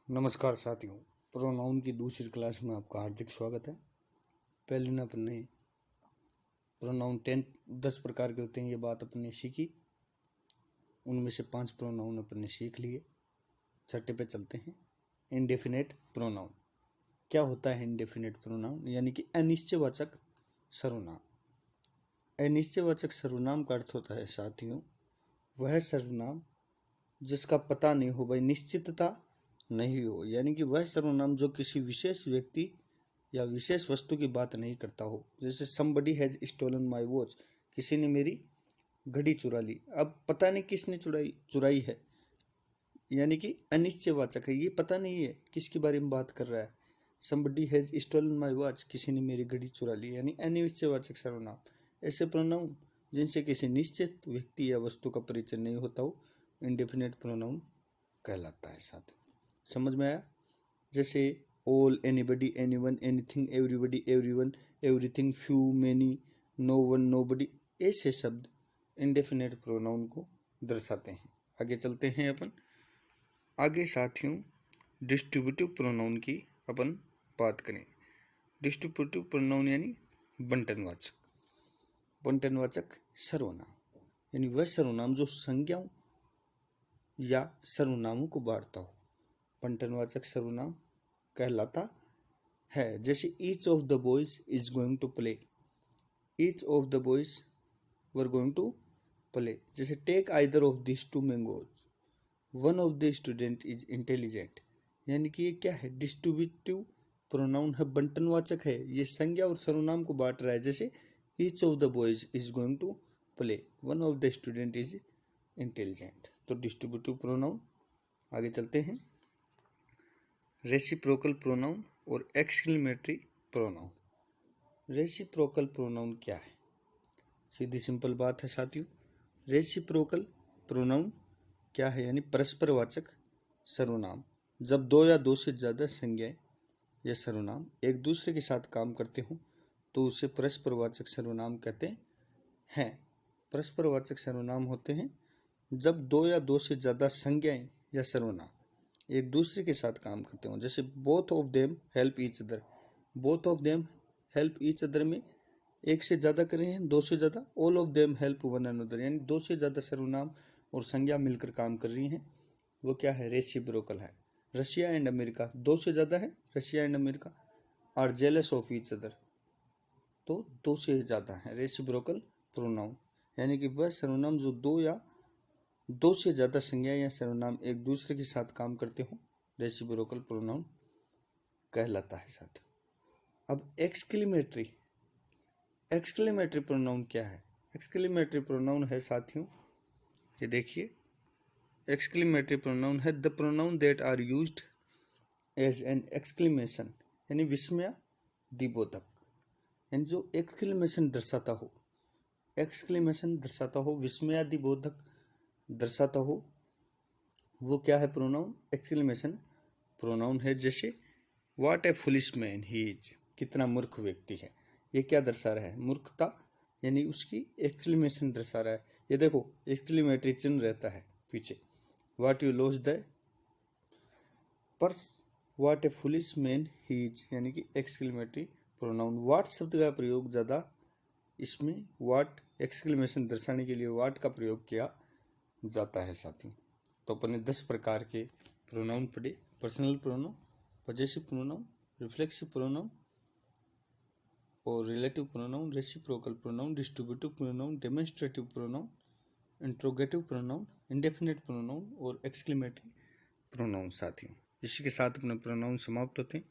नमस्कार साथियों, प्रोनाउन की दूसरी क्लास में आपका हार्दिक स्वागत है। पहले दिन अपने प्रोनाउन 10 प्रकार के होते हैं, ये बात अपने सीखी। उनमें से 5 प्रोनाउन अपने सीख लिए। छठे पे चलते हैं। इनडेफिनेट प्रोनाउन क्या होता है? इनडेफिनेट प्रोनाउन यानी कि अनिश्चयवाचक सर्वनाम। अनिश्चयवाचक सर्वनाम का अर्थ होता है साथियों वह सर्वनाम जिसका पता नहीं हो, भाई निश्चितता नहीं हो, यानी कि वह सर्वनाम जो किसी विशेष व्यक्ति या विशेष वस्तु की बात नहीं करता हो। जैसे somebody has stolen my watch, किसी ने मेरी घड़ी चुरा ली। अब पता नहीं किसने चुराई है, यानी कि अनिश्चयवाचक है, ये पता नहीं है किसके बारे में बात कर रहा है। somebody has stolen my watch, किसी ने मेरी घड़ी चुरा ली, यानी अनिश्चयवाचक सर्वनाम। ऐसे प्रोनाउन जिनसे किसी निश्चित व्यक्ति या वस्तु का परिचय नहीं होता हो इंडेफिनेट प्रोनाउन कहलाता है। साथ समझ में आया? जैसे all, anybody, anyone, anything, everybody, everyone, everything, few, many, no one, nobody, ऐसे शब्द इंडेफिनेट प्रोनाउन को दर्शाते हैं। आगे चलते हैं अपन। आगे साथियों डिस्ट्रीब्यूटिव प्रोनाउन की अपन बात करें। डिस्ट्रीब्यूटिव प्रोनाउन यानी बंटनवाचक सर्वनाम, यानी वह सर्वनाम जो संज्ञाओं या सर्वनामों को बांटता हो बंटनवाचक सर्वनाम कहलाता है। जैसे each of the boys is going to play, each of the boys were going to play. जैसे take either of this two mangoes, one of the student is intelligent, यानी कि ये क्या है? डिस्ट्रीब्यूटिव प्रोनाउन है, बंटनवाचक है, ये संज्ञा और सर्वनाम को बांट रहा है। जैसे each of the boys is going to play, one of the student is intelligent, तो डिस्ट्रीब्यूटिव प्रोनाउन। आगे चलते हैं। रेसिप्रोकल प्रोनाउन और एक्सक्लेमेटरी प्रोनाउन। रेसिप्रोकल प्रोनाउन क्या है? सीधी सिंपल बात है साथियों, रेसिप्रोकल प्रोनाउन क्या है? यानी परस्परवाचक सर्वनाम। जब दो या दो से ज़्यादा संज्ञाएं या सर्वनाम एक दूसरे के साथ काम करते हों तो उसे परस्परवाचक सर्वनाम कहते हैं। परस्परवाचक सर्वनाम होते हैं जब दो या दो से ज़्यादा संज्ञाएं या सर्वनाम एक दूसरे के साथ काम करते हो। जैसे both of them help each other, both of them help each other में एक से ज़्यादा कर रहे हैं, दो से ज़्यादा। All of them help one another, यानी दो से ज़्यादा सर्वनाम और संज्ञा मिलकर काम कर रही हैं, वो क्या है? रेसिप्रोकल है। रशिया एंड अमेरिका दो से ज़्यादा है, Russia and America are jealous of each other, तो दो से ज़्यादा है। रेसिप्रोकल प्रोनाउन यानी कि वह सर्वनाम जो दो से ज़्यादा संज्ञा या सर्वनाम एक दूसरे के साथ काम करते हो रेसिप्रोकल प्रोनाउन कहलाता है। साथ अब एक्सक्लेमेटरी प्रोनाउन क्या है? एक्सक्लेमेटरी प्रोनाउन है साथियों, ये देखिए, एक्सक्लेमेटरी प्रोनाउन है the pronoun that are used as an exclamation, यानी विस्मयादिबोधक, यानी जो एक्सक्लेमेशन दर्शाता हो, विस्मयादिबोधक दर्शाता हो, वो क्या है? प्रोनाउन एक्सक्लेमेशन प्रोनाउन है। जैसे what A foolish man he is, कितना मूर्ख व्यक्ति है, ये क्या दर्शा रहा है? मूर्खता, यानी उसकी एक्सक्लेमेशन दर्शा रहा है। ये देखो एक्सक्लेमेटरी चिन्ह रहता है पीछे। What you lost the purse, what A foolish man he is, यानी कि एक्सक्लेमेटरी प्रोनाउन। व्हाट शब्द का प्रयोग ज़्यादा, इसमें व्हाट एक्सक्लेमेशन दर्शाने के लिए व्हाट का प्रयोग किया जाता है साथियों। तो अपने 10 प्रकार के प्रोनाउन पढ़े। Personal pronoun, possessive pronoun, reflexive pronoun और relative pronoun, reciprocal pronoun, distributive pronoun, demonstrative pronoun, interrogative pronoun, indefinite pronoun और एक्सक्लेमेटरी प्रोनाउन। साथियों इसी के साथ अपने प्रोनाउन समाप्त होते हैं।